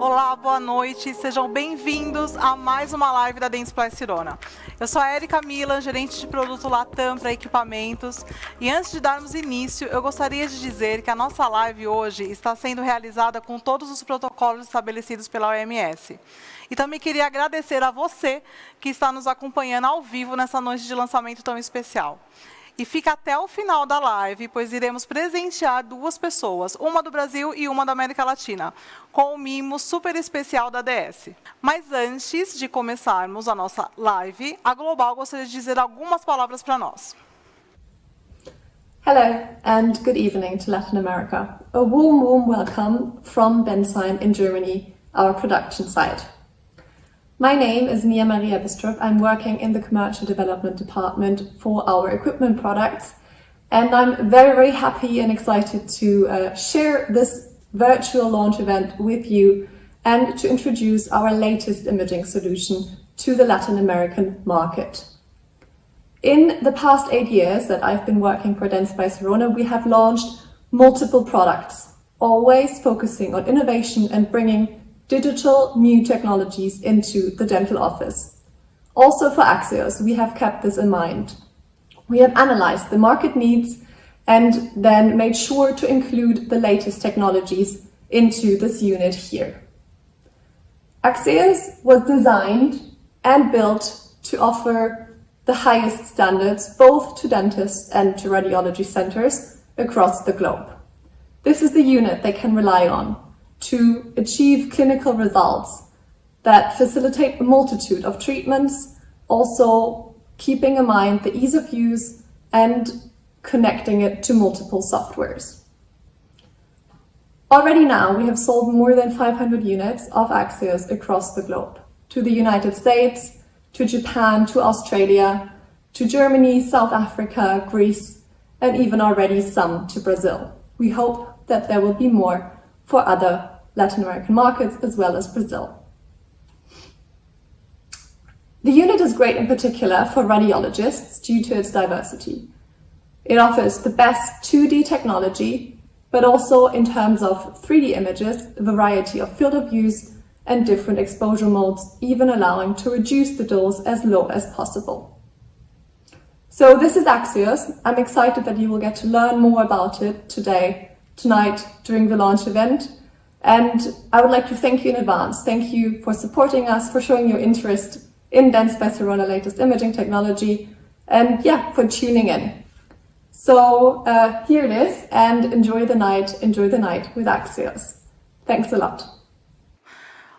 Olá, boa noite, sejam bem-vindos a mais uma live da Dentsply Sirona. Eu sou a Érica Milan, gerente de produto Latam para equipamentos, e antes de darmos início, eu gostaria de dizer que a nossa live hoje está sendo realizada com todos os protocolos estabelecidos pela OMS. E também queria agradecer a você que está nos acompanhando ao vivo nessa noite de lançamento tão especial. E fica até o final da live, pois iremos presentear duas pessoas, uma do Brasil e uma da América Latina, com um mimo super especial da DS. Mas antes de começarmos a nossa live, a Global gostaria de dizer algumas palavras para nós. Hello and good evening to Latin America. A warm welcome from Bensheim in Germany, our production site. My name is Mia Maria Bistrup. I'm working in the commercial development department for our equipment products, and I'm very happy and excited to share this virtual launch event with you and to introduce our latest imaging solution to the Latin American market. In the past 8 years that I've been working for Dentsply Sirona, we have launched multiple products, always focusing on innovation and bringing digital new technologies into the dental office. Also for Axios, we have kept this in mind. We have analyzed the market needs and then made sure to include the latest technologies into this unit here. Axios was designed and built to offer the highest standards both to dentists and to radiology centers across the globe. This is the unit they can rely on to achieve clinical results that facilitate a multitude of treatments, also keeping in mind the ease of use and connecting it to multiple softwares. Already now we have sold more than 500 units of Axios across the globe, to the United States, to Japan, to Australia, to Germany, South Africa, Greece, and even already some to Brazil. We hope that there will be more for other Latin American markets as well as Brazil. The unit is great in particular for radiologists due to its diversity. It offers the best 2D technology, but also in terms of 3D images, a variety of field of views and different exposure modes, even allowing to reduce the dose as low as possible. So this is Axios. I'm excited that you will get to learn more about it tonight during the launch event. And I would like to thank you in advance. Thank you for supporting us, for showing your interest in Dentsply Sirona latest imaging technology, and for tuning in. So here it is, and enjoy the night with Axios. Thanks a lot.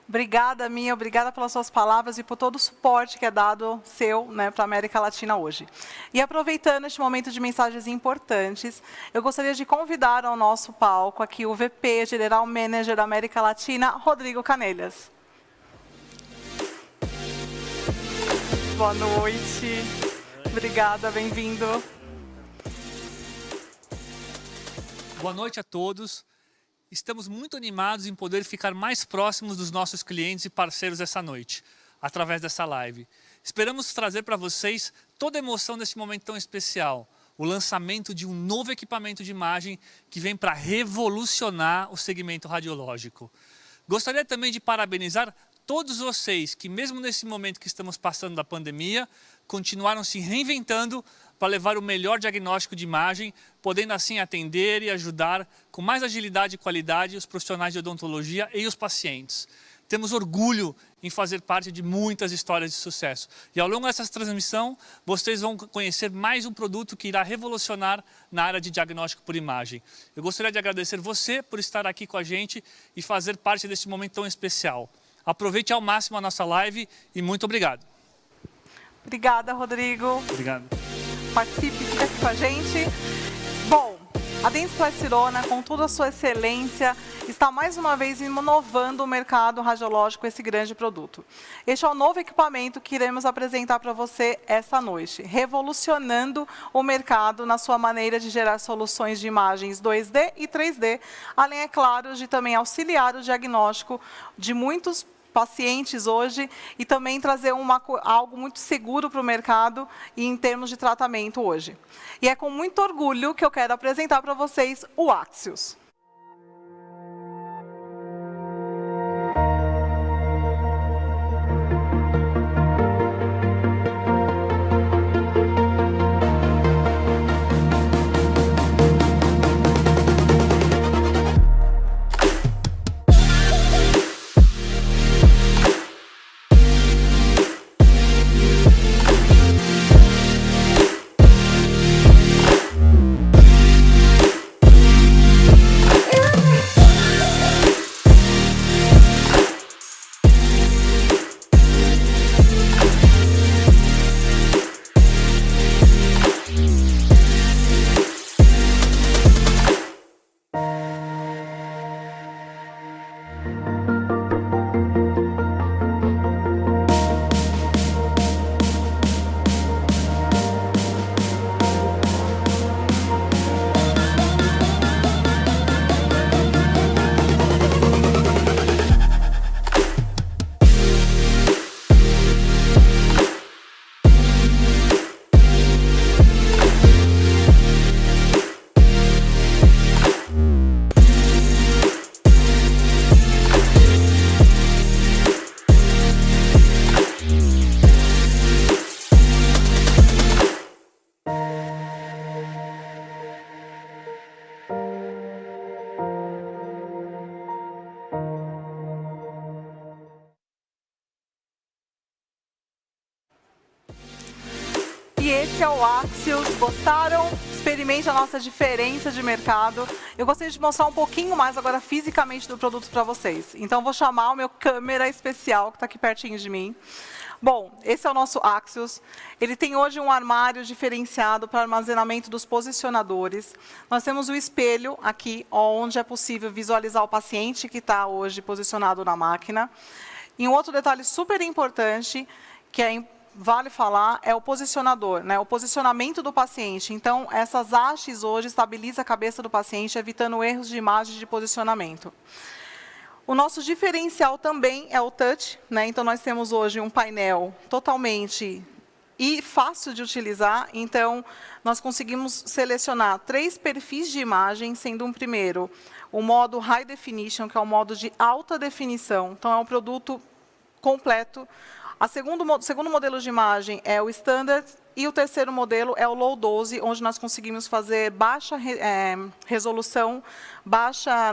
Obrigada, Mia, obrigada pelas suas palavras e por todo o suporte que é dado seu, para a América Latina hoje. E aproveitando este momento de mensagens importantes, eu gostaria de convidar ao nosso palco aqui o VP, General Manager da América Latina, Rodrigo Canelhas. Boa noite. Obrigada, bem-vindo. Boa noite a todos. Estamos muito animados em poder ficar mais próximos dos nossos clientes e parceiros essa noite, através dessa live. Esperamos trazer para vocês toda a emoção deste momento tão especial, o lançamento de um novo equipamento de imagem que vem para revolucionar o segmento radiológico. Gostaria também de parabenizar todos vocês que, mesmo nesse momento que estamos passando da pandemia, continuaram se reinventando para levar o melhor diagnóstico de imagem, podendo assim atender e ajudar com mais agilidade e qualidade os profissionais de odontologia e os pacientes. Temos orgulho em fazer parte de muitas histórias de sucesso. E ao longo dessa transmissão, vocês vão conhecer mais um produto que irá revolucionar na área de diagnóstico por imagem. Eu gostaria de agradecer você por estar aqui com a gente e fazer parte deste momento tão especial. Aproveite ao máximo a nossa live e muito obrigado. Obrigada, Rodrigo. Obrigado. Participe, fica aqui com a gente. Bom, a Dentsply Sirona, com toda a sua excelência, está mais uma vez inovando o mercado radiológico com esse grande produto. Este é o novo equipamento que iremos apresentar para você esta noite, revolucionando o mercado na sua maneira de gerar soluções de imagens 2D e 3D, além, é claro, de também auxiliar o diagnóstico de muitos pacientes hoje e também trazer algo muito seguro para o mercado e em termos de tratamento hoje. E é com muito orgulho que eu quero apresentar para vocês o Axios. Esse é o Axios. Gostaram? Experimente a nossa diferença de mercado. Eu gostaria de mostrar um pouquinho mais agora fisicamente do produto para vocês. Então, vou chamar o meu câmera especial, que está aqui pertinho de mim. Bom, esse é o nosso Axios. Ele tem hoje um armário diferenciado para armazenamento dos posicionadores. Nós temos o espelho aqui, onde é possível visualizar o paciente que está hoje posicionado na máquina. E um outro detalhe super importante, que vale falar, é o posicionador, né? O posicionamento do paciente. Então, essas hastes hoje estabilizam a cabeça do paciente, evitando erros de imagem de posicionamento. O nosso diferencial também é o touch, né? Então, nós temos hoje um painel totalmente fácil de utilizar. Então, nós conseguimos selecionar 3 perfis de imagem, sendo um primeiro o modo High Definition, que é o modo de alta definição. Então, é um produto completo. O segundo modelo de imagem é o Standard, e o terceiro modelo é o Low Dose, onde nós conseguimos fazer baixa resolução,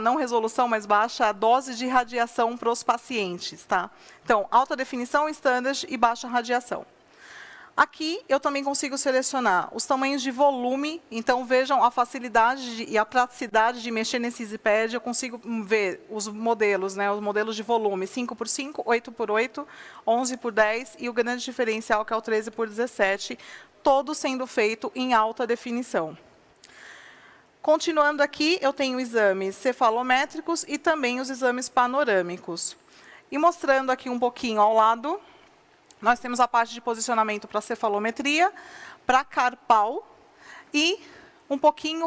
não resolução, mas baixa dose de radiação para os pacientes. Tá? Então, alta definição, Standard e baixa radiação. Aqui, eu também consigo selecionar os tamanhos de volume. Então, vejam a facilidade e a praticidade de mexer nesse EasyPad. Eu consigo ver os modelos, né, os modelos de volume 5x5, 8x8, 11x10 e o grande diferencial, que é o 13x17, todo sendo feito em alta definição. Continuando aqui, eu tenho exames cefalométricos e também os exames panorâmicos. E mostrando aqui um pouquinho ao lado, nós temos a parte de posicionamento para cefalometria, para carpal e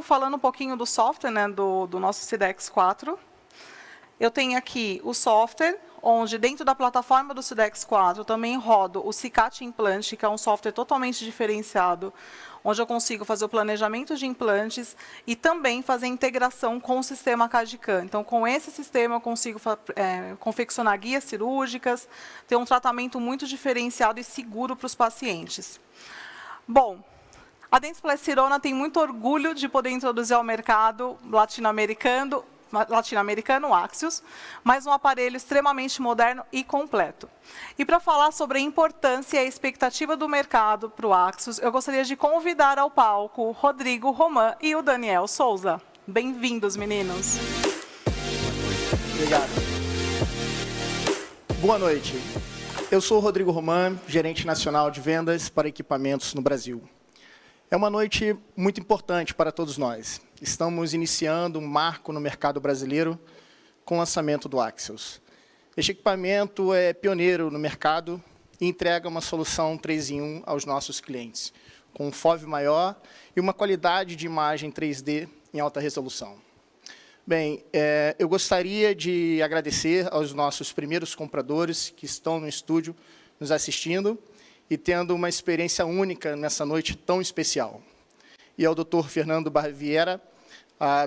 falando um pouquinho do software, né, do nosso CIDEX 4. Eu tenho aqui o software, onde dentro da plataforma do CIDEX 4 também rodo o CICAT Implante, que é um software totalmente diferenciado, onde eu consigo fazer o planejamento de implantes e também fazer a integração com o sistema CAD/CAM. Então, com esse sistema, eu consigo confeccionar guias cirúrgicas, ter um tratamento muito diferenciado e seguro para os pacientes. Bom, a Dentsply Sirona tem muito orgulho de poder introduzir ao mercado latino-americano o Axios, mas um aparelho extremamente moderno e completo. E para falar sobre a importância e a expectativa do mercado para o Axios, eu gostaria de convidar ao palco o Rodrigo Roman e o Daniel Souza. Bem-vindos, meninos. Obrigado. Boa noite. Eu sou o Rodrigo Roman, gerente nacional de vendas para equipamentos no Brasil. É uma noite muito importante para todos nós. Estamos iniciando um marco no mercado brasileiro com o lançamento do Axios. Este equipamento é pioneiro no mercado e entrega uma solução 3 em 1 aos nossos clientes, com um FOV maior e uma qualidade de imagem 3D em alta resolução. Bem, eu gostaria de agradecer aos nossos primeiros compradores que estão no estúdio nos assistindo e tendo uma experiência única nessa noite tão especial. E ao Dr. Fernando Barviera,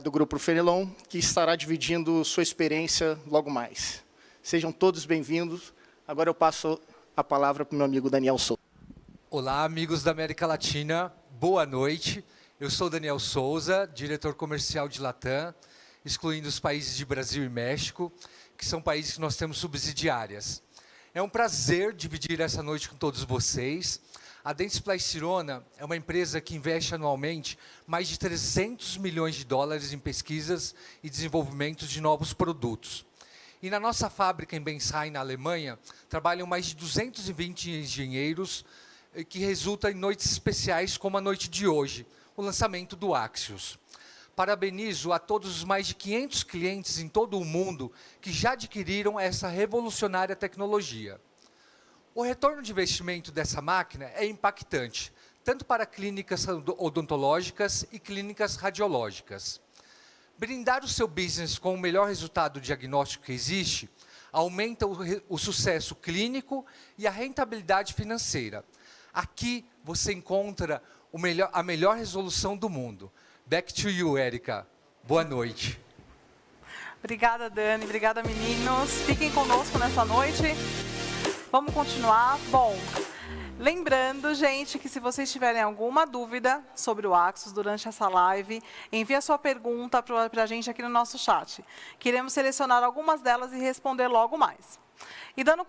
do Grupo Fenelon, que estará dividindo sua experiência logo mais. Sejam todos bem-vindos. Agora eu passo a palavra para o meu amigo Daniel Souza. Olá, amigos da América Latina. Boa noite. Eu sou Daniel Souza, diretor comercial de Latam, excluindo os países de Brasil e México, que são países que nós temos subsidiárias. É um prazer dividir essa noite com todos vocês. A Dentsply Sirona é uma empresa que investe anualmente mais de 300 milhões de dólares em pesquisas e desenvolvimento de novos produtos. E na nossa fábrica em Bensheim, na Alemanha, trabalham mais de 220 engenheiros, que resulta em noites especiais como a noite de hoje, o lançamento do Axios. Parabenizo a todos os mais de 500 clientes em todo o mundo que já adquiriram essa revolucionária tecnologia. O retorno de investimento dessa máquina é impactante, tanto para clínicas odontológicas e clínicas radiológicas. Brindar o seu business com o melhor resultado diagnóstico que existe aumenta o sucesso clínico e a rentabilidade financeira. Aqui você encontra a melhor resolução do mundo. Back to you, Érica. Boa noite. Obrigada, Dani. Obrigada, meninos. Fiquem conosco nessa noite. Vamos continuar. Bom, lembrando, gente, que se vocês tiverem alguma dúvida sobre o Axios durante essa live, envie a sua pergunta para a gente aqui no nosso chat. Queremos selecionar algumas delas e responder logo mais. E dando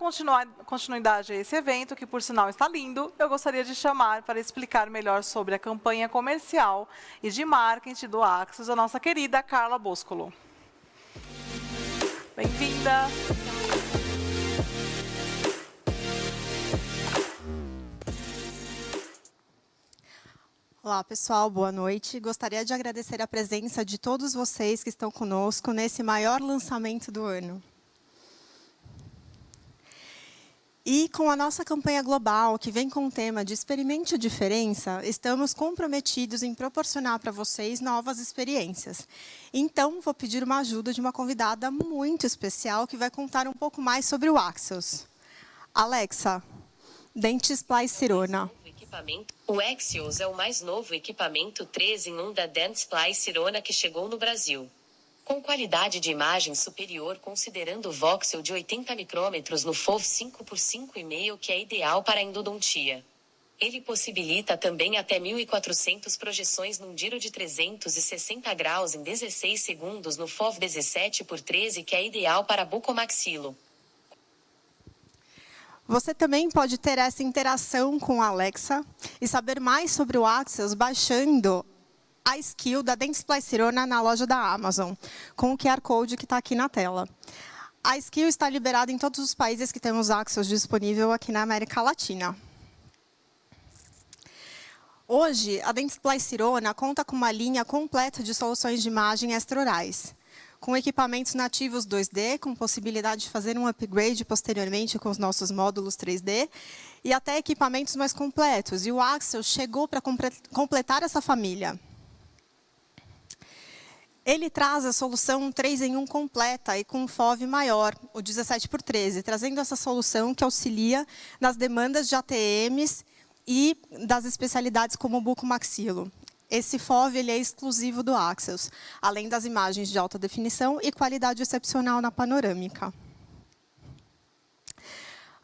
continuidade a esse evento, que por sinal está lindo, eu gostaria de chamar para explicar melhor sobre a campanha comercial e de marketing do Axios a nossa querida Carla Boscolo. Bem-vinda! Olá, pessoal, boa noite. Gostaria de agradecer a presença de todos vocês que estão conosco nesse maior lançamento do ano. E com a nossa campanha global, que vem com o tema de Experimente a Diferença, estamos comprometidos em proporcionar para vocês novas experiências. Então, vou pedir uma ajuda de uma convidada muito especial que vai contar um pouco mais sobre o Axios. Alexa, Dentsply Sirona. O Axios é o mais novo equipamento 3-in-1 da Dentsply Sirona que chegou no Brasil. Com qualidade de imagem superior considerando o voxel de 80 micrômetros no FOV 5x5,5 que é ideal para a endodontia. Ele possibilita também até 1.400 projeções num giro de 360 graus em 16 segundos no FOV 17x13 que é ideal para bucomaxilo. Você também pode ter essa interação com a Alexa e saber mais sobre o Axios baixando a skill da Dentsply Sirona na loja da Amazon, com o QR Code que está aqui na tela. A skill está liberada em todos os países que temos Axios disponível aqui na América Latina. Hoje, a Dentsply Sirona conta com uma linha completa de soluções de imagem extraorais, com equipamentos nativos 2D, com possibilidade de fazer um upgrade posteriormente com os nossos módulos 3D, e até equipamentos mais completos. E o Axios chegou para completar essa família. Ele traz a solução 3-in-1 completa e com um FOV maior, o 17x13, trazendo essa solução que auxilia nas demandas de ATMs e das especialidades como o bucomaxilo. Esse FOV ele é exclusivo do Axios, além das imagens de alta definição e qualidade excepcional na panorâmica.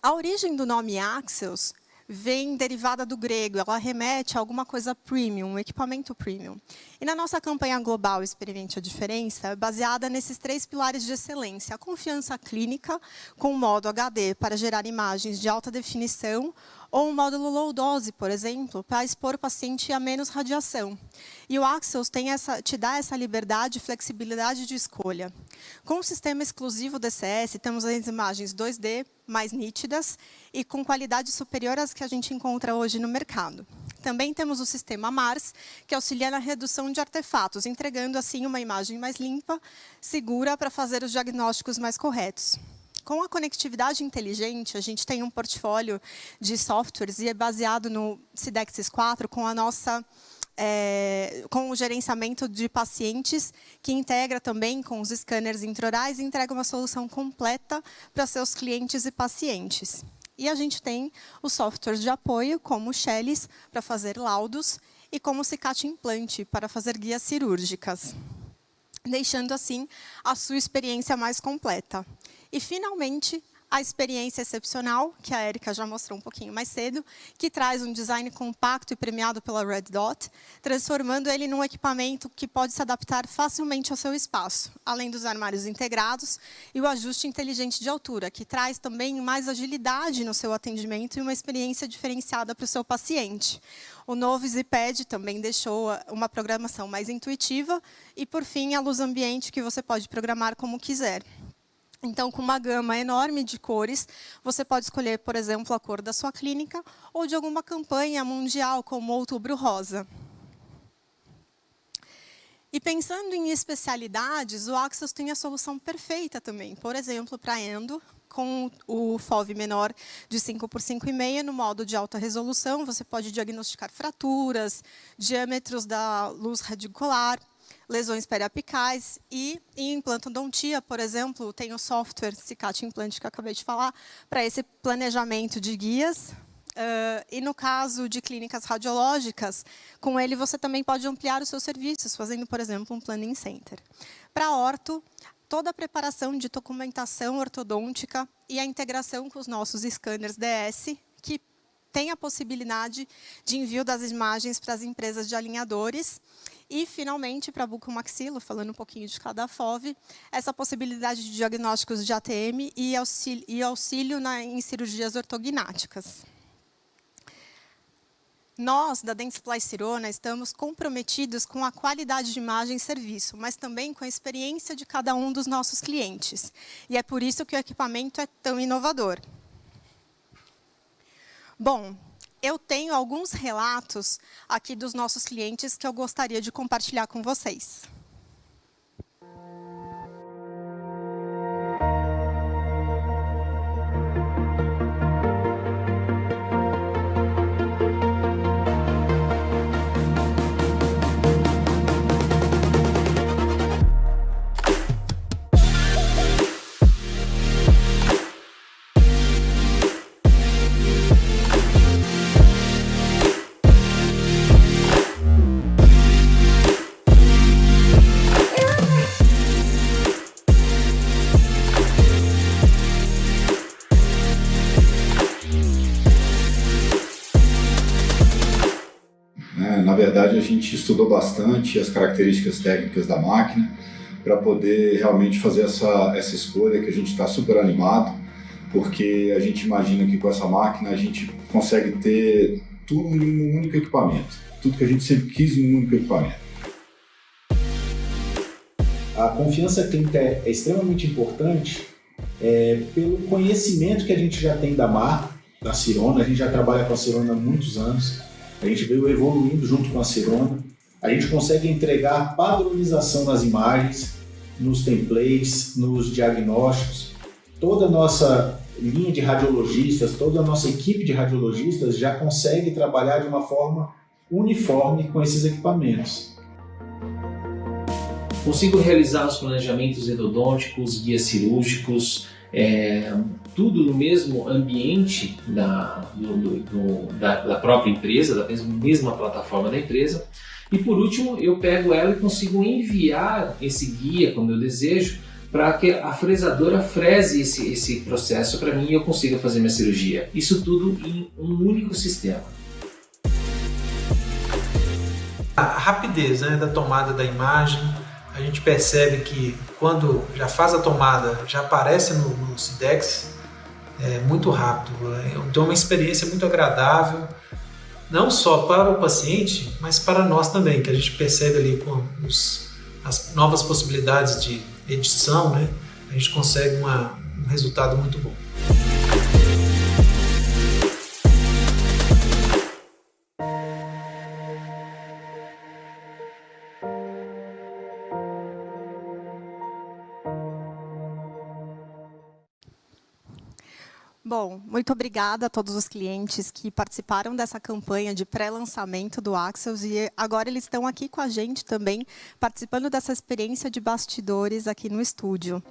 A origem do nome Axios vem derivada do grego, ela remete a alguma coisa premium, um equipamento premium. E na nossa campanha global Experimente a Diferença, é baseada nesses 3 pilares de excelência, a confiança clínica, com o modo HD para gerar imagens de alta definição, ou um módulo low dose, por exemplo, para expor o paciente a menos radiação. E o Axios te dá essa liberdade e flexibilidade de escolha. Com o sistema exclusivo DCS, temos as imagens 2D mais nítidas e com qualidade superior às que a gente encontra hoje no mercado. Também temos o sistema MARS, que auxilia na redução de artefatos, entregando assim uma imagem mais limpa, segura para fazer os diagnósticos mais corretos. Com a conectividade inteligente, a gente tem um portfólio de softwares e é baseado no Sidexis 4 com com o gerenciamento de pacientes, que integra também com os scanners intraorais e entrega uma solução completa para seus clientes e pacientes. E a gente tem os softwares de apoio, como o Shellis, para fazer laudos, e como o Cicat Implante, para fazer guias cirúrgicas, deixando assim a sua experiência mais completa. E, finalmente, a experiência excepcional, que a Érica já mostrou um pouquinho mais cedo, que traz um design compacto e premiado pela Red Dot, transformando ele num equipamento que pode se adaptar facilmente ao seu espaço, além dos armários integrados e o ajuste inteligente de altura, que traz também mais agilidade no seu atendimento e uma experiência diferenciada para o seu paciente. O novo EasyPad também deixou uma programação mais intuitiva e, por fim, a luz ambiente que você pode programar como quiser. Então, com uma gama enorme de cores, você pode escolher, por exemplo, a cor da sua clínica ou de alguma campanha mundial, como o Outubro Rosa. E pensando em especialidades, o Axios tem a solução perfeita também. Por exemplo, para endo, com o FOV menor de 5x5,5 no modo de alta resolução, você pode diagnosticar fraturas, diâmetros da luz radicular, lesões periapicais e em implantodontia, por exemplo, tem o software Cicat Implante que eu acabei de falar, para esse planejamento de guias. E no caso de clínicas radiológicas, com ele você também pode ampliar os seus serviços, fazendo, por exemplo, um planning center. Para orto, toda a preparação de documentação ortodôntica e a integração com os nossos scanners DS, que tem a possibilidade de envio das imagens para as empresas de alinhadores E, finalmente, para bucomaxilo, falando um pouquinho de cada FOV, essa possibilidade de diagnósticos de ATM e auxílio em cirurgias ortognáticas. Nós, da Dentsply Sirona, estamos comprometidos com a qualidade de imagem e serviço, mas também com a experiência de cada um dos nossos clientes. E é por isso que o equipamento é tão inovador. Bom, eu tenho alguns relatos aqui dos nossos clientes que eu gostaria de compartilhar com vocês. Na verdade, a gente estudou bastante as características técnicas da máquina para poder realmente fazer essa escolha, que a gente está super animado, porque a gente imagina que com essa máquina a gente consegue ter tudo em um único equipamento, tudo que a gente sempre quis em um único equipamento. A confiança clínica é extremamente importante pelo conhecimento que a gente já tem da marca, da Sirona. A gente já trabalha com a Sirona há muitos anos. A gente veio evoluindo junto com a Sirona. A gente consegue entregar padronização nas imagens, nos templates, nos diagnósticos. Toda a nossa linha de radiologistas, toda a nossa equipe de radiologistas já consegue trabalhar de uma forma uniforme com esses equipamentos. Consigo realizar os planejamentos endodônticos, guias cirúrgicos, tudo no mesmo ambiente da própria empresa, da mesma plataforma da empresa. E por último, eu pego ela e consigo enviar esse guia, como eu desejo, para que a fresadora frese esse processo para mim e eu consiga fazer minha cirurgia. Isso tudo em um único sistema. A rapidez, né, da tomada da imagem, a gente percebe que quando já faz a tomada, já aparece no Sidex, é muito rápido. Então é uma experiência muito agradável, não só para o paciente, mas para nós também, que a gente percebe ali com as novas possibilidades de edição, né, a gente consegue um resultado muito bom. Bom, muito obrigada a todos os clientes que participaram dessa campanha de pré-lançamento do Axios e agora eles estão aqui com a gente também, participando dessa experiência de bastidores aqui no estúdio.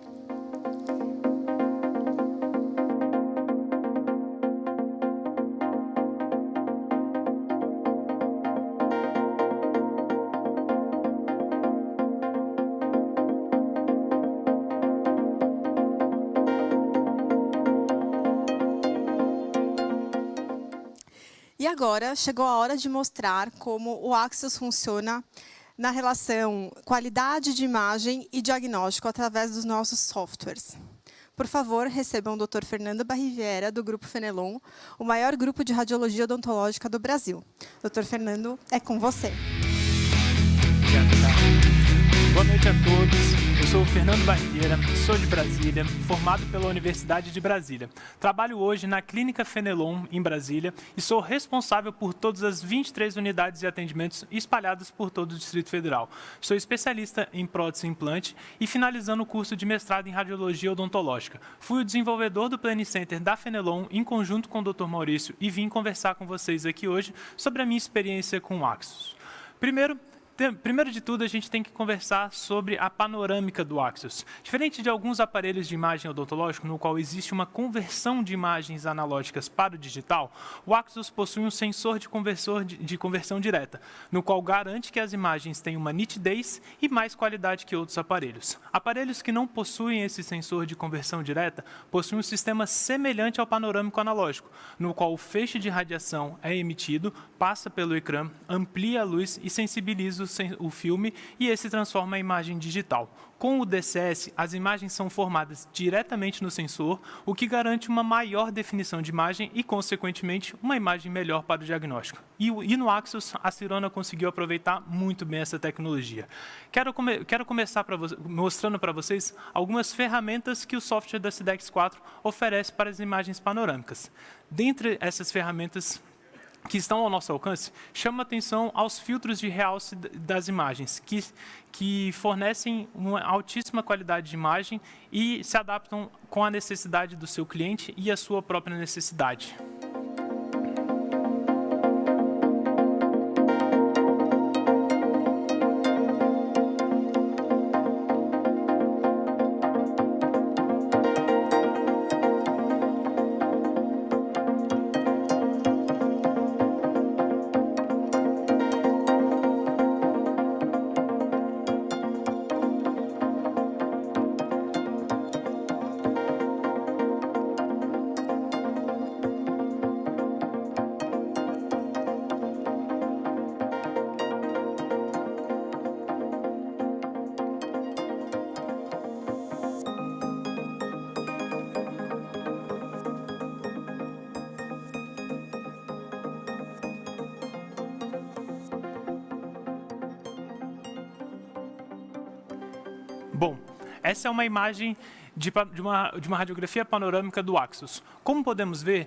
E agora chegou a hora de mostrar como o Axios funciona na relação qualidade de imagem e diagnóstico através dos nossos softwares. Por favor, recebam o Dr. Fernando Barriviera, do Grupo Fenelon, o maior grupo de radiologia odontológica do Brasil. Dr. Fernando, é com você. Boa noite a todos. Eu sou o Fernando Barriviera, sou de Brasília, formado pela Universidade de Brasília. Trabalho hoje na Clínica Fenelon, em Brasília, e sou responsável por todas as 23 unidades de atendimentos espalhadas por todo o Distrito Federal. Sou especialista em prótese e implante e finalizando o curso de mestrado em Radiologia Odontológica. Fui o desenvolvedor do Planning Center da Fenelon, em conjunto com o Dr. Maurício, e vim conversar com vocês aqui hoje sobre a minha experiência com o Axios. Primeiro de tudo, a gente tem que conversar sobre a panorâmica do Axios. Diferente de alguns aparelhos de imagem odontológico, no qual existe uma conversão de imagens analógicas para o digital, o Axios possui um sensor de conversão direta, no qual garante que as imagens têm uma nitidez e mais qualidade que outros aparelhos. Aparelhos que não possuem esse sensor de conversão direta possuem um sistema semelhante ao panorâmico analógico, no qual o feixe de radiação é emitido, passa pelo ecrã, amplia a luz e sensibiliza o filme e esse transforma a imagem digital. Com o DCS, as imagens são formadas diretamente no sensor, o que garante uma maior definição de imagem e, consequentemente, uma imagem melhor para o diagnóstico. E no Axios, a Sirona conseguiu aproveitar muito bem essa tecnologia. Quero começar mostrando para vocês algumas ferramentas que o software da SIDEX 4 oferece para as imagens panorâmicas. Dentre essas ferramentas que estão ao nosso alcance, chama atenção aos filtros de realce das imagens, que fornecem uma altíssima qualidade de imagem e se adaptam com a necessidade do seu cliente e a sua própria necessidade. Bom, essa é uma imagem de uma radiografia panorâmica do Axios. Como podemos ver,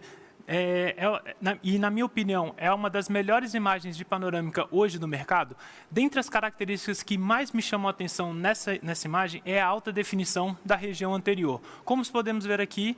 e na minha opinião, é uma das melhores imagens de panorâmica hoje no mercado. Dentre as características que mais me chamam a atenção nessa imagem é a alta definição da região anterior. Como podemos ver aqui,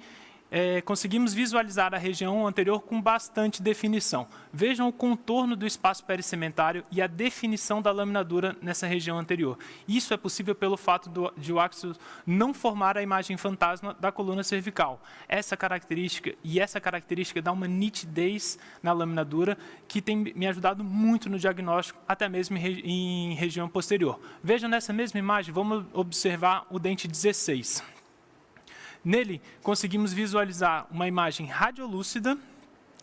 conseguimos visualizar a região anterior com bastante definição. Vejam o contorno do espaço perissementário e a definição da laminadura nessa região anterior. Isso é possível pelo fato de o Axios não formar a imagem fantasma da coluna cervical. Essa característica dá uma nitidez na laminadura que tem me ajudado muito no diagnóstico, até mesmo em região posterior. Vejam nessa mesma imagem, vamos observar o dente 16. Nele, conseguimos visualizar uma imagem radiolúcida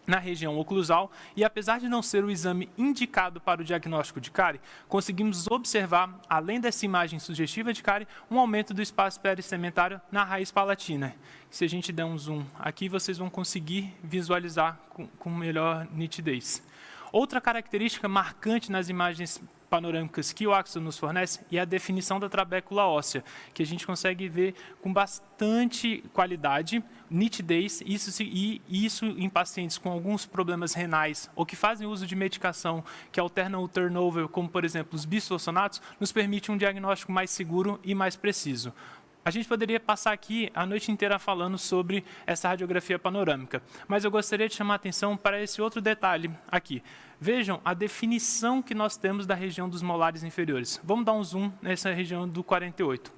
na região oclusal e, apesar de não ser o exame indicado para o diagnóstico de cárie, conseguimos observar, além dessa imagem sugestiva de cárie, um aumento do espaço perissementário na raiz palatina. Se a gente der um zoom aqui, vocês vão conseguir visualizar com melhor nitidez. Outra característica marcante nas imagens panorâmicas que o Axios nos fornece é a definição da trabécula óssea, que a gente consegue ver com bastante qualidade, nitidez, e isso em pacientes com alguns problemas renais ou que fazem uso de medicação que alternam o turnover, como por exemplo os bisfosfonatos, nos permite um diagnóstico mais seguro e mais preciso. A gente poderia passar aqui a noite inteira falando sobre essa radiografia panorâmica, mas eu gostaria de chamar a atenção para esse outro detalhe aqui. Vejam a definição que nós temos da região dos molares inferiores. Vamos dar um zoom nessa região do 48.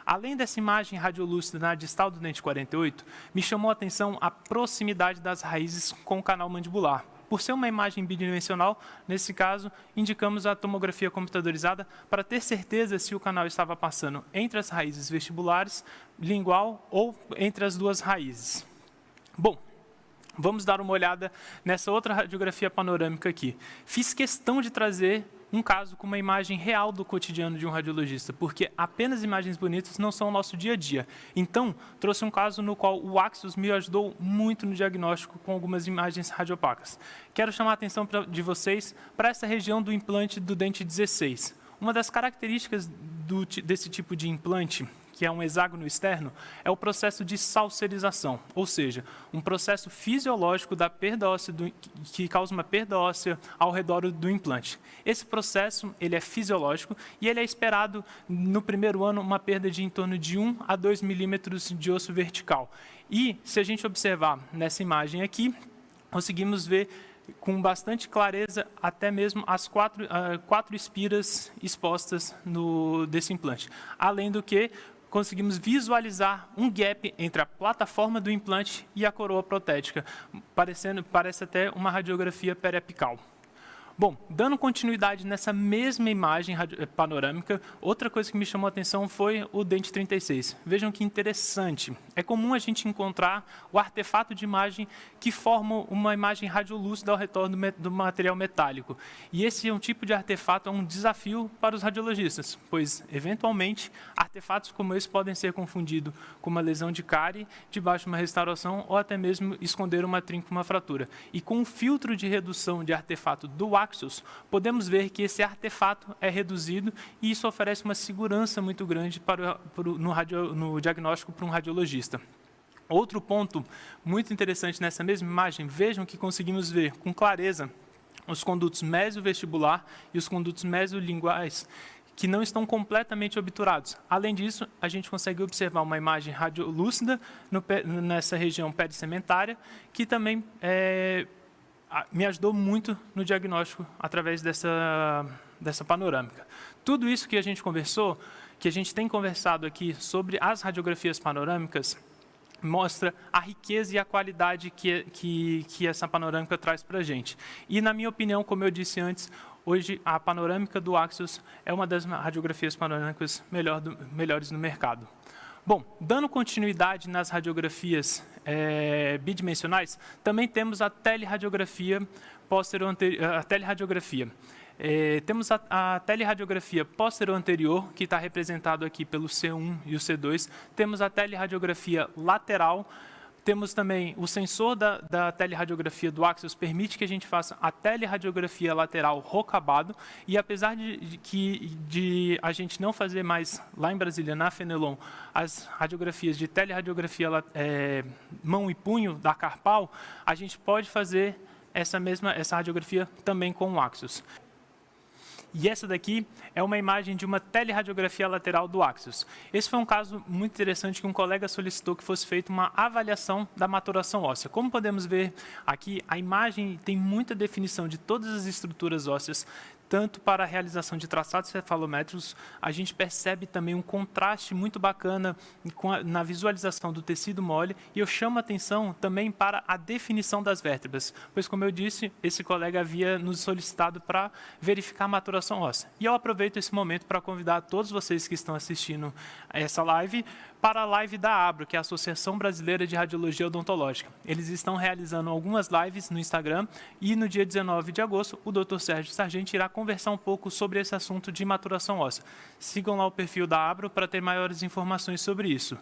Além dessa imagem radiolúcida na distal do dente 48, me chamou a atenção a proximidade das raízes com o canal mandibular. Por ser uma imagem bidimensional, nesse caso, indicamos a tomografia computadorizada para ter certeza se o canal estava passando entre as raízes vestibulares, lingual ou entre as duas raízes. Bom, vamos dar uma olhada nessa outra radiografia panorâmica aqui. Fiz questão de trazer um caso com uma imagem real do cotidiano de um radiologista, porque apenas imagens bonitas não são o nosso dia a dia. Então, trouxe um caso no qual o Axios me ajudou muito no diagnóstico com algumas imagens radiopacas. Quero chamar a atenção de vocês para essa região do implante do dente 16. Uma das características desse tipo de implante, que é um hexágono externo, é o processo de salserização, ou seja, um processo fisiológico da perda óssea que causa uma perda óssea ao redor do implante. Esse processo ele é fisiológico e ele é esperado no primeiro ano uma perda de em torno de 1 a 2 milímetros de osso vertical. E se a gente observar nessa imagem aqui, conseguimos ver com bastante clareza até mesmo as quatro espiras expostas desse implante. Além do que, conseguimos visualizar um gap entre a plataforma do implante e a coroa protética, parece até uma radiografia periapical. Bom, dando continuidade nessa mesma imagem panorâmica, outra coisa que me chamou a atenção foi o dente 36. Vejam que interessante. É comum a gente encontrar o artefato de imagem que forma uma imagem radiolúcida ao redor do material metálico. E esse é um tipo de artefato, é um desafio para os radiologistas, pois, eventualmente, artefatos como esse podem ser confundidos com uma lesão de cárie debaixo de uma restauração ou até mesmo esconder uma trinca, uma fratura. E com o filtro de redução de artefato do Axios, podemos ver que esse artefato é reduzido e isso oferece uma segurança muito grande no diagnóstico para um radiologista. Outro ponto muito interessante nessa mesma imagem, vejam que conseguimos ver com clareza os condutos mesovestibular e os condutos mesolinguais que não estão completamente obturados. Além disso, a gente consegue observar uma imagem radiolúcida nessa região perissementária, que também me ajudou muito no diagnóstico através dessa panorâmica. Tudo isso que a gente conversou, que a gente tem conversado aqui sobre as radiografias panorâmicas, mostra a riqueza e a qualidade que essa panorâmica traz para a gente. E, na minha opinião, como eu disse antes, hoje a panorâmica do Axios é uma das radiografias panorâmicas melhores no mercado. Bom, dando continuidade nas radiografias bidimensionais, também temos a teleradiografia temos a teleradiografia posterior-anterior, que está representado aqui pelo C1 e o C2. Temos a teleradiografia lateral. Temos também o sensor da teleradiografia do Axios, permite que a gente faça a teleradiografia lateral rocabado. E apesar de a gente não fazer mais, lá em Brasília, na Fenelon, as radiografias de teleradiografia mão e punho da Carpal, a gente pode fazer essa radiografia também com o Axios. E essa daqui é uma imagem de uma teleradiografia lateral do Axios. Esse foi um caso muito interessante que um colega solicitou que fosse feita uma avaliação da maturação óssea. Como podemos ver aqui, a imagem tem muita definição de todas as estruturas ósseas, tanto para a realização de traçados cefalométricos, a gente percebe também um contraste muito bacana na visualização do tecido mole, e eu chamo a atenção também para a definição das vértebras, pois, como eu disse, esse colega havia nos solicitado para verificar a maturação óssea. E eu aproveito esse momento para convidar todos vocês que estão assistindo essa live para a live da ABRO, que é a Associação Brasileira de Radiologia Odontológica. Eles estão realizando algumas lives no Instagram e no dia 19 de agosto o Dr. Sérgio Sargenti irá conversar um pouco sobre esse assunto de maturação óssea. Sigam lá o perfil da ABRO para ter maiores informações sobre isso.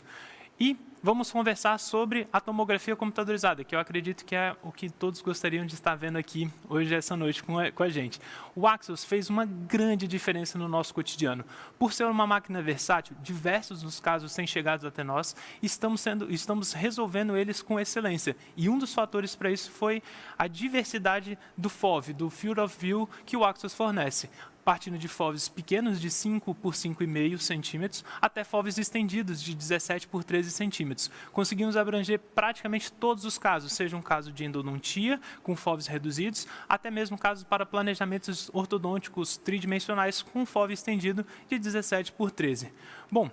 E vamos conversar sobre a tomografia computadorizada, que eu acredito que é o que todos gostariam de estar vendo aqui hoje, essa noite, com a gente. O Axios fez uma grande diferença no nosso cotidiano. Por ser uma máquina versátil, diversos dos casos têm chegado até nós, estamos resolvendo eles com excelência. E um dos fatores para isso foi a diversidade do FOV, do Field of View, que o Axios fornece, partindo de FOVs pequenos de 5 por 5,5 centímetros até FOVs estendidos de 17 por 13 centímetros. Conseguimos abranger praticamente todos os casos, seja um caso de endodontia com FOVs reduzidos, até mesmo casos para planejamentos ortodônticos tridimensionais com FOV estendido de 17 por 13. Bom,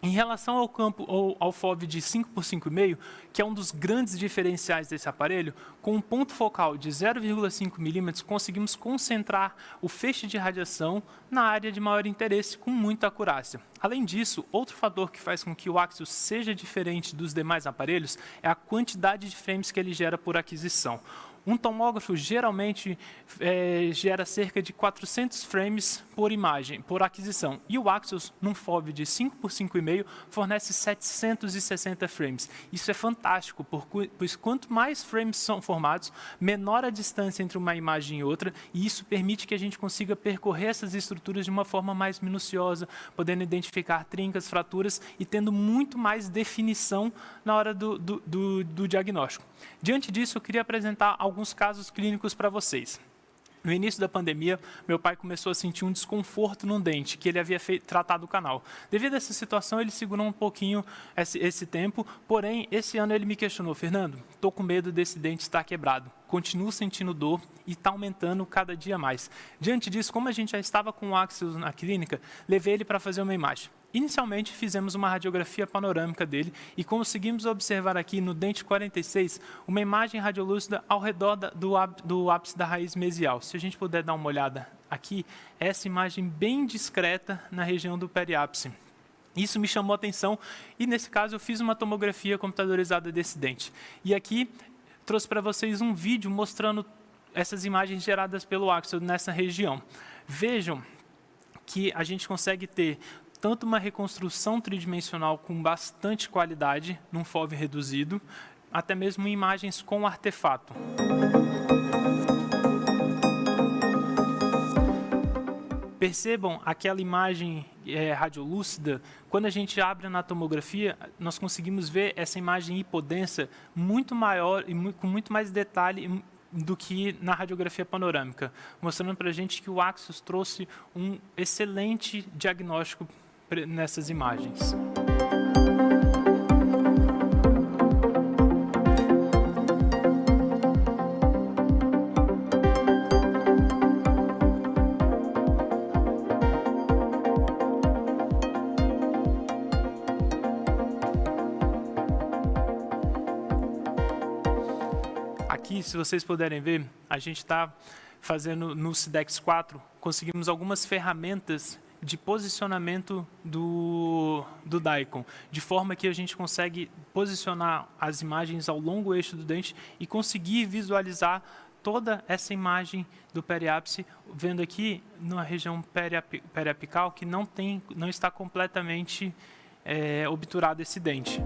em relação ao campo ou ao FOV de 5 por 5,5, que é um dos grandes diferenciais desse aparelho, com um ponto focal de 0,5 milímetros, conseguimos concentrar o feixe de radiação na área de maior interesse com muita acurácia. Além disso, outro fator que faz com que o Axios seja diferente dos demais aparelhos é a quantidade de frames que ele gera por aquisição. Um tomógrafo geralmente gera cerca de 400 frames por imagem, por aquisição. E o Axios, num FOV de 5 por 5,5, fornece 760 frames. Isso é fantástico, pois quanto mais frames são formados, menor a distância entre uma imagem e outra, e isso permite que a gente consiga percorrer essas estruturas de uma forma mais minuciosa, podendo identificar trincas, fraturas e tendo muito mais definição na hora do diagnóstico. Diante disso, eu queria apresentar alguns casos clínicos para vocês. No início da pandemia, meu pai começou a sentir um desconforto num dente, que ele havia tratado o canal. Devido a essa situação, ele segurou um pouquinho esse tempo, porém, esse ano ele me questionou: Fernando, estou com medo desse dente estar quebrado. Continuo sentindo dor e está aumentando cada dia mais. Diante disso, como a gente já estava com o Axios na clínica, levei ele para fazer uma imagem. Inicialmente, fizemos uma radiografia panorâmica dele e conseguimos observar aqui no dente 46 uma imagem radiolúcida ao redor do ápice da raiz mesial. Se a gente puder dar uma olhada aqui, essa imagem bem discreta na região do periápice. Isso me chamou a atenção e, nesse caso, eu fiz uma tomografia computadorizada desse dente. E aqui trouxe para vocês um vídeo mostrando essas imagens geradas pelo Axel nessa região. Vejam que a gente consegue ter tanto uma reconstrução tridimensional com bastante qualidade, num FOV reduzido, até mesmo imagens com artefato. Percebam aquela imagem radiolúcida, quando a gente abre na tomografia, nós conseguimos ver essa imagem hipodensa muito maior e com muito mais detalhe do que na radiografia panorâmica, mostrando para a gente que o Axios trouxe um excelente diagnóstico nessas imagens. Aqui, se vocês puderem ver, a gente está fazendo no SIDEX 4, conseguimos algumas ferramentas de posicionamento do DICOM, de forma que a gente consegue posicionar as imagens ao longo eixo do dente e conseguir visualizar toda essa imagem do periápice, vendo aqui na região periapical que não está completamente obturado esse dente.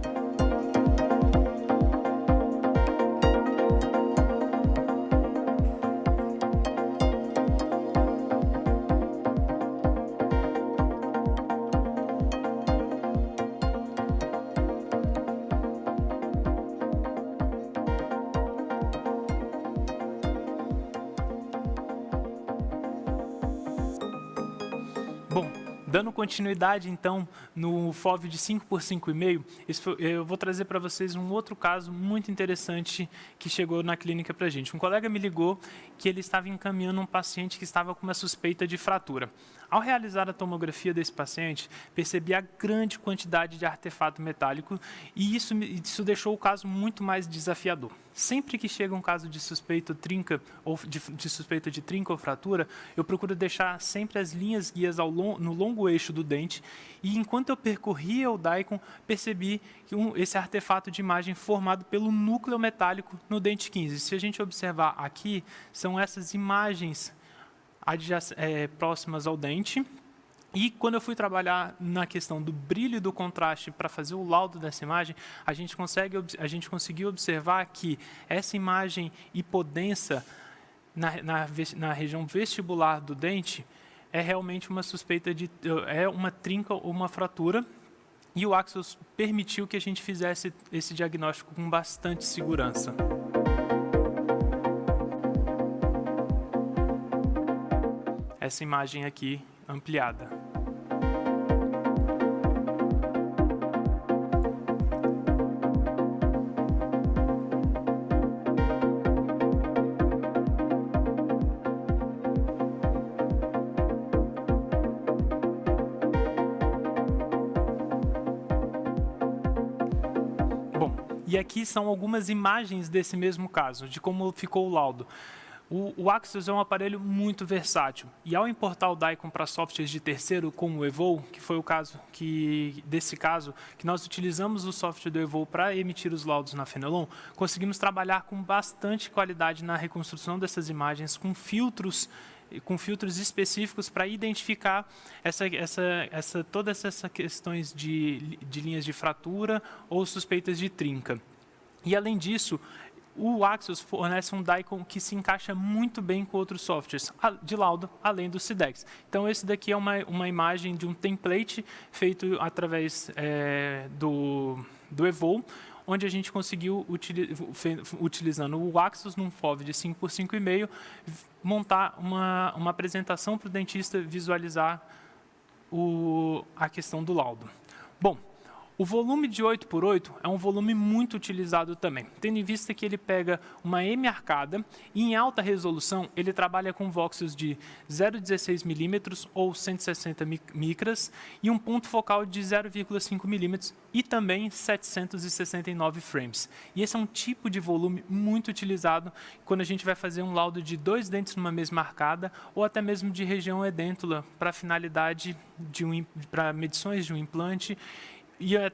Bom, dando continuidade, então, no FOV de 5 por 5,5, eu vou trazer para vocês um outro caso muito interessante que chegou na clínica para a gente. Um colega me ligou que ele estava encaminhando um paciente que estava com uma suspeita de fratura. Ao realizar a tomografia desse paciente, percebi a grande quantidade de artefato metálico e isso deixou o caso muito mais desafiador. Sempre que chega um caso de suspeita de trinca ou fratura, eu procuro deixar sempre as linhas guias no longo eixo do dente e, enquanto eu percorria o DICOM, percebi que esse artefato de imagem formado pelo núcleo metálico no dente 15. Se a gente observar aqui, são essas imagens próximas ao dente. E quando eu fui trabalhar na questão do brilho e do contraste para fazer o laudo dessa imagem, a gente conseguiu observar que essa imagem hipodensa na região vestibular do dente é realmente uma suspeita é uma trinca ou uma fratura. E o Axios permitiu que a gente fizesse esse diagnóstico com bastante segurança. Essa imagem aqui ampliada. Bom, e aqui são algumas imagens desse mesmo caso, de como ficou o laudo. O Axios é um aparelho muito versátil e, ao importar o DICOM para softwares de terceiro, como o Evo, que foi o caso que nós utilizamos o software do Evo para emitir os laudos na Fenelon, conseguimos trabalhar com bastante qualidade na reconstrução dessas imagens, com filtros específicos para identificar todas essas questões de linhas de fratura ou suspeitas de trinca. E, além disso, o Axios fornece um DICOM que se encaixa muito bem com outros softwares de laudo, além do SIDEX. Então, esse daqui é uma imagem de um template feito através do Evo, onde a gente conseguiu, utilizando o Axios num FOV de 5 por 5,5, montar uma apresentação para o dentista visualizar a questão do laudo. Bom, O volume de 8x8 é um volume muito utilizado também, tendo em vista que ele pega uma M arcada e em alta resolução ele trabalha com voxels de 0,16 mm ou 160 micras e um ponto focal de 0,5 mm e também 769 frames. E esse é um tipo de volume muito utilizado quando a gente vai fazer um laudo de 2 dentes numa mesma arcada ou até mesmo de região edêntula para finalidade para medições de um implante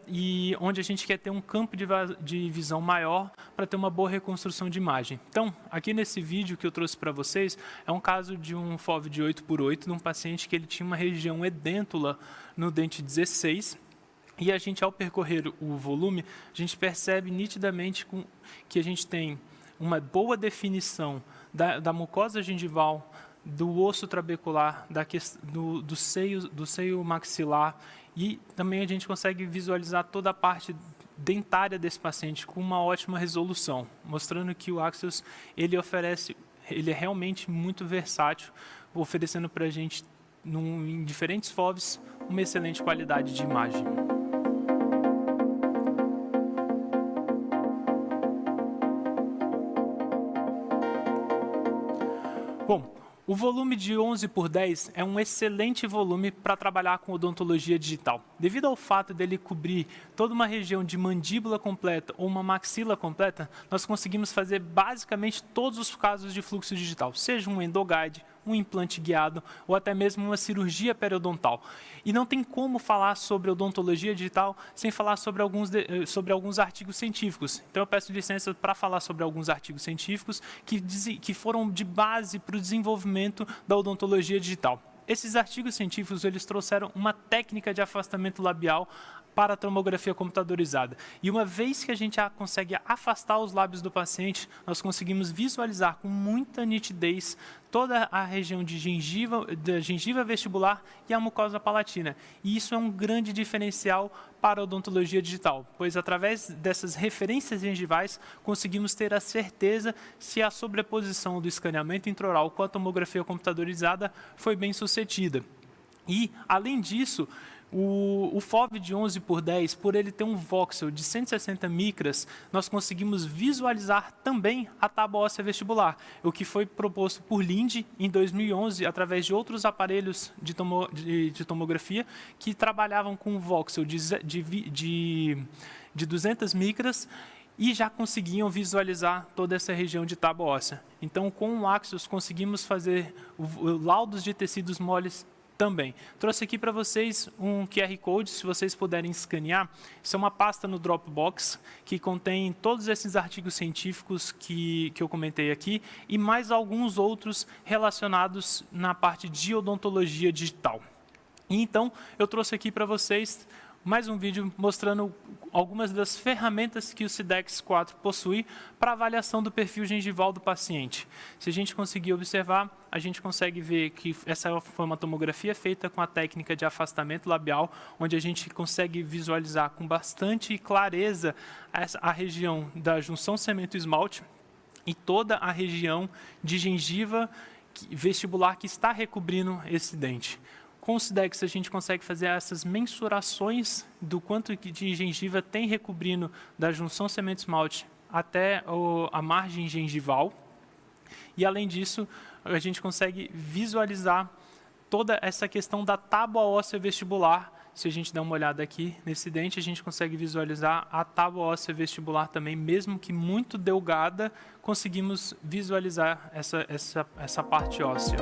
e onde a gente quer ter um campo de visão maior para ter uma boa reconstrução de imagem. Então, aqui nesse vídeo que eu trouxe para vocês, é um caso de um FOV de 8x8, de um paciente que ele tinha uma região edêntula no dente 16, e a gente, ao percorrer o volume, a gente percebe nitidamente que a gente tem uma boa definição da mucosa gengival, do osso trabecular, do seio maxilar, e também a gente consegue visualizar toda a parte dentária desse paciente com uma ótima resolução, mostrando que o Axios ele é realmente muito versátil, oferecendo para a gente, em diferentes FOVs, uma excelente qualidade de imagem. Bom, o volume de 11x10 é um excelente volume para trabalhar com odontologia digital. Devido ao fato dele cobrir toda uma região de mandíbula completa ou uma maxila completa, nós conseguimos fazer basicamente todos os casos de fluxo digital, seja um endoguide, um implante guiado ou até mesmo uma cirurgia periodontal. E não tem como falar sobre odontologia digital sem falar sobre alguns artigos científicos. Então eu peço licença para falar sobre alguns artigos científicos que foram de base para o desenvolvimento da odontologia digital. Esses artigos científicos eles trouxeram uma técnica de afastamento labial para a tomografia computadorizada. E uma vez que a gente consegue afastar os lábios do paciente, nós conseguimos visualizar com muita nitidez toda a região da gengiva vestibular e a mucosa palatina. E isso é um grande diferencial para a odontologia digital, pois através dessas referências gengivais conseguimos ter a certeza se a sobreposição do escaneamento intraoral com a tomografia computadorizada foi bem sucedida. E, além disso, o FOV de 11x10, por ele ter um voxel de 160 micras, nós conseguimos visualizar também a tábua óssea vestibular, o que foi proposto por Linde em 2011, através de outros aparelhos de tomografia que trabalhavam com um voxel de 200 micras e já conseguiam visualizar toda essa região de tábua óssea. Então, com o Axios, conseguimos fazer laudos de tecidos moles também. Trouxe aqui para vocês um QR Code, se vocês puderem escanear. Isso é uma pasta no Dropbox que contém todos esses artigos científicos que eu comentei aqui e mais alguns outros relacionados na parte de odontologia digital. E então, eu trouxe aqui para vocês mais um vídeo mostrando algumas das ferramentas que o CIDEX 4 possui para avaliação do perfil gengival do paciente. Se a gente conseguir observar, a gente consegue ver que essa foi uma tomografia feita com a técnica de afastamento labial, onde a gente consegue visualizar com bastante clareza a região da junção cemento-esmalte e toda a região de gengiva vestibular que está recobrindo esse dente. Com o CIDEX, a gente consegue fazer essas mensurações do quanto de gengiva tem recobrindo da junção cemento-esmalte até a margem gengival. E, além disso, a gente consegue visualizar toda essa questão da tábua óssea vestibular. Se a gente der uma olhada aqui nesse dente, a gente consegue visualizar a tábua óssea vestibular também, mesmo que muito delgada, conseguimos visualizar essa parte óssea.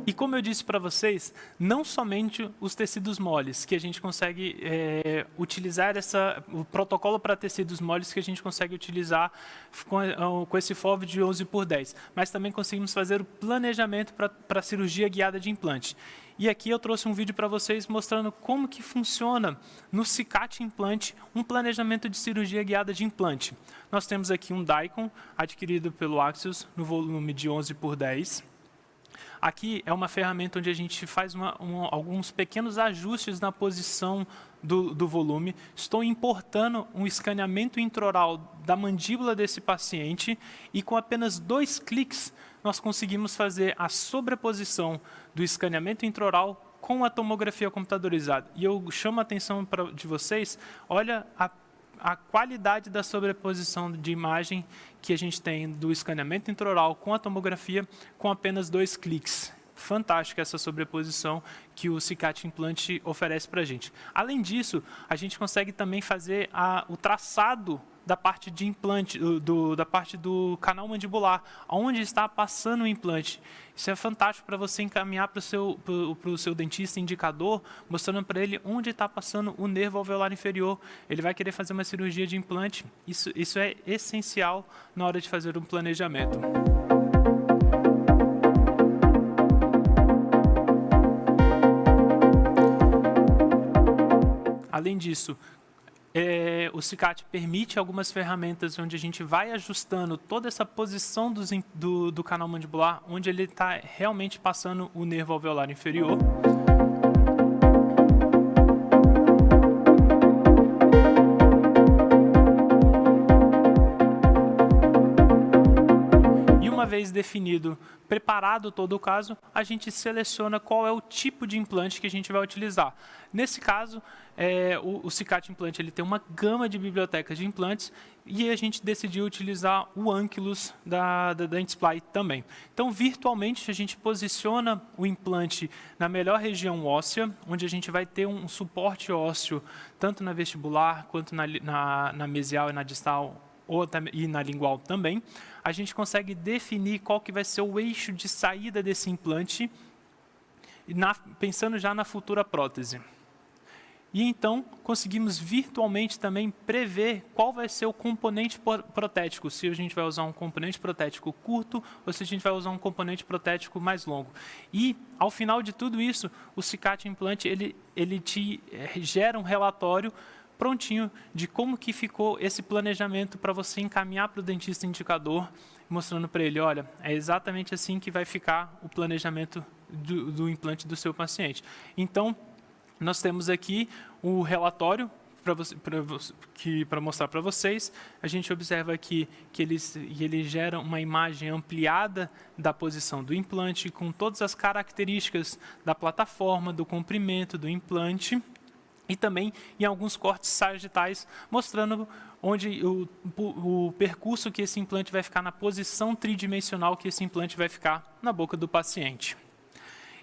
E como eu disse para vocês, não somente os tecidos moles, que a gente consegue utilizar o protocolo para tecidos moles que a gente consegue utilizar com esse FOV de 11x10, mas também conseguimos fazer o planejamento para cirurgia guiada de implante. E aqui eu trouxe um vídeo para vocês mostrando como que funciona no CICAT implante um planejamento de cirurgia guiada de implante. Nós temos aqui um Daikon adquirido pelo Axios no volume de 11x10. Aqui é uma ferramenta onde a gente faz alguns pequenos ajustes na posição do volume. Estou importando um escaneamento intraoral da mandíbula desse paciente e com apenas 2 cliques nós conseguimos fazer a sobreposição do escaneamento intraoral com a tomografia computadorizada. E eu chamo a atenção de vocês, olha a qualidade da sobreposição de imagem que a gente tem do escaneamento intraoral com a tomografia com apenas 2 cliques. Fantástica essa sobreposição que o CICAT implante oferece para a gente. Além disso, a gente consegue também fazer o traçado da parte de implante, da parte do canal mandibular, onde está passando o implante. Isso é fantástico para você encaminhar para o seu dentista indicador, mostrando para ele onde está passando o nervo alveolar inferior. Ele vai querer fazer uma cirurgia de implante. Isso é essencial na hora de fazer um planejamento. Além disso, o CICAT permite algumas ferramentas onde a gente vai ajustando toda essa posição do canal mandibular, onde ele está realmente passando o nervo alveolar inferior. Uma vez definido, preparado todo o caso, a gente seleciona qual é o tipo de implante que a gente vai utilizar. Nesse caso, o CICAT implante ele tem uma gama de bibliotecas de implantes e a gente decidiu utilizar o Ankylus da Dentsply também. Então, virtualmente, a gente posiciona o implante na melhor região óssea, onde a gente vai ter um suporte ósseo, tanto na vestibular, quanto na mesial e na distal, e na lingual também. A gente consegue definir qual que vai ser o eixo de saída desse implante, pensando já na futura prótese. E então, conseguimos virtualmente também prever qual vai ser o componente protético, se a gente vai usar um componente protético curto ou se a gente vai usar um componente protético mais longo. E, ao final de tudo isso, o CICAT implante ele te gera um relatório prontinho de como que ficou esse planejamento para você encaminhar para o dentista indicador, mostrando para ele, olha, é exatamente assim que vai ficar o planejamento do implante do seu paciente. Então, nós temos aqui o relatório para mostrar para vocês. A gente observa aqui que ele gera uma imagem ampliada da posição do implante, com todas as características da plataforma, do comprimento do implante, e também em alguns cortes sagitais, mostrando onde o percurso que esse implante vai ficar, na posição tridimensional que esse implante vai ficar na boca do paciente.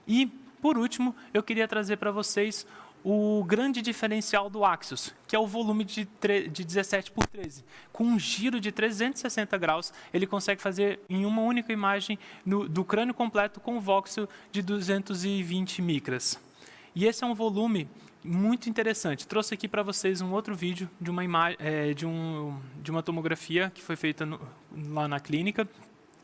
E, por último, eu queria trazer para vocês o grande diferencial do Axios, que é o volume de 17x13. Com um giro de 360 graus, ele consegue fazer em uma única imagem do crânio completo com um voxel de 220 micras. E esse é um volume muito interessante. Trouxe aqui para vocês um outro vídeo de uma tomografia que foi feita lá na clínica,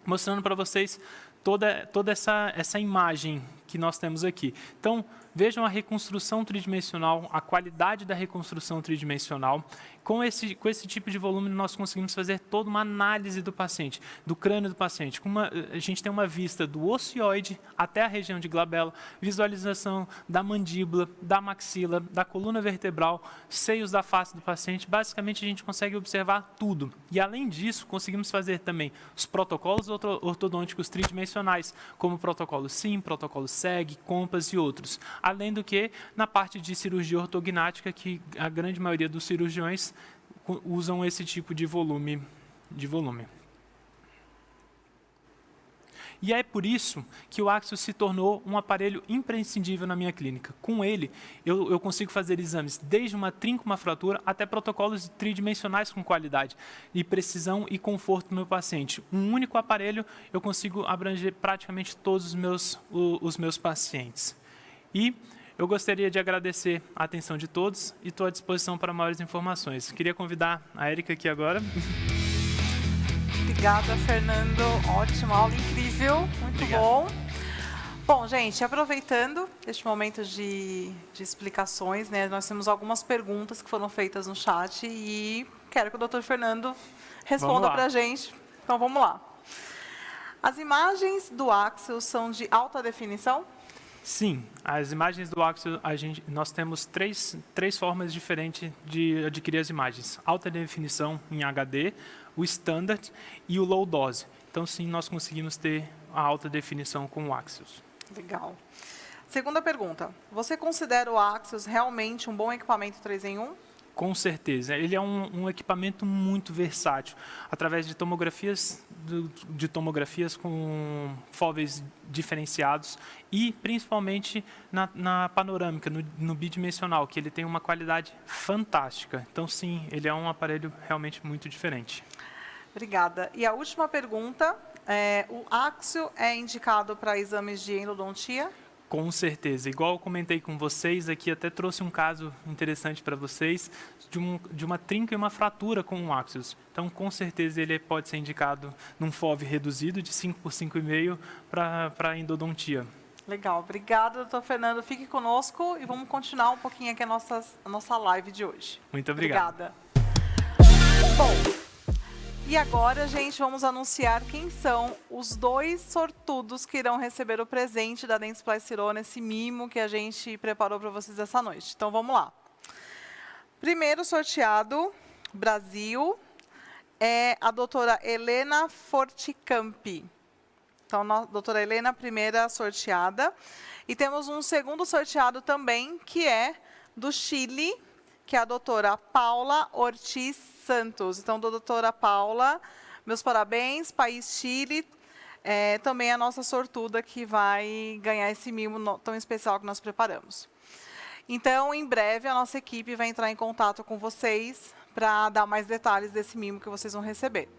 mostrando para vocês toda essa imagem que nós temos aqui. Então, vejam a reconstrução tridimensional, a qualidade da reconstrução tridimensional. Com esse tipo de volume, nós conseguimos fazer toda uma análise do paciente, do crânio do paciente. A gente tem uma vista do ocioide até a região de glabela, visualização da mandíbula, da maxila, da coluna vertebral, seios da face do paciente. Basicamente, a gente consegue observar tudo. E, além disso, conseguimos fazer também os protocolos ortodônticos tridimensionais, como o protocolo SIM, protocolo SEG, COMPAS e outros. Além do que, na parte de cirurgia ortognática, que a grande maioria dos cirurgiões usam esse tipo de volume. E é por isso que o Axios se tornou um aparelho imprescindível na minha clínica. Com ele, eu consigo fazer exames desde uma trinca, uma fratura, até protocolos tridimensionais com qualidade e precisão e conforto do meu paciente. Um único aparelho, eu consigo abranger praticamente todos os meus pacientes. E eu gostaria de agradecer a atenção de todos e estou à disposição para maiores informações. Queria convidar a Érica aqui agora. Obrigada, Fernando. Ótima aula, incrível. Muito Obrigado. Bom. Bom, gente, aproveitando este momento de explicações, né, nós temos algumas perguntas que foram feitas no chat e quero que o Dr. Fernando responda para a gente. Então, vamos lá. As imagens do Axios são de alta definição? Sim, as imagens do Axios, nós temos três formas diferentes de adquirir as imagens. Alta definição em HD, o Standard e o Low Dose. Então, sim, nós conseguimos ter a alta definição com o Axios. Legal. Segunda pergunta. Você considera o Axios realmente um bom equipamento 3 em 1? Com certeza. Ele é um equipamento muito versátil, através de tomografias, com fóveis diferenciados e principalmente na panorâmica, no bidimensional, que ele tem uma qualidade fantástica. Então, sim, ele é um aparelho realmente muito diferente. Obrigada. E a última pergunta, o Axio é indicado para exames de endodontia? Com certeza. Igual eu comentei com vocês, aqui até trouxe um caso interessante para vocês, de uma trinca e uma fratura com o Axios. Então, com certeza, ele pode ser indicado num FOV reduzido de 5 por 5,5 para endodontia. Legal. Obrigada, doutor Fernando. Fique conosco e vamos continuar um pouquinho aqui a nossa live de hoje. Muito obrigado. Obrigada. Bom, e agora, gente, vamos anunciar quem são os 2 sortudos que irão receber o presente da Dentsply Sirona, esse mimo que a gente preparou para vocês essa noite. Então, vamos lá. Primeiro sorteado, Brasil, é a doutora Helena Forticampi. Então, doutora Helena, primeira sorteada. E temos um segundo sorteado também, que é do Chile, que é a doutora Paula Ortiz Santos. Então, doutora Paula, meus parabéns, país Chile, também a nossa sortuda que vai ganhar esse mimo tão especial que nós preparamos. Então, em breve, a nossa equipe vai entrar em contato com vocês para dar mais detalhes desse mimo que vocês vão receber.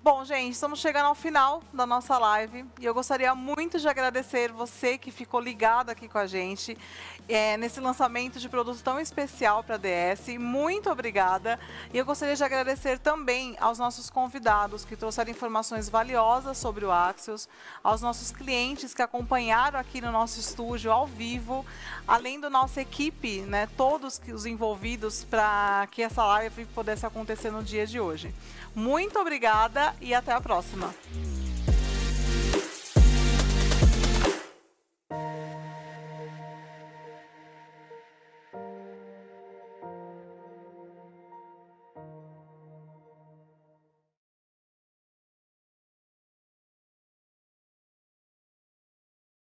Bom, gente, estamos chegando ao final da nossa live e eu gostaria muito de agradecer você que ficou ligado aqui com a gente nesse lançamento de produto tão especial para a DS. Muito obrigada. E eu gostaria de agradecer também aos nossos convidados que trouxeram informações valiosas sobre o Axios, aos nossos clientes que acompanharam aqui no nosso estúdio ao vivo, além da nossa equipe, né, todos os envolvidos para que essa live pudesse acontecer no dia de hoje. Muito obrigada e até a próxima.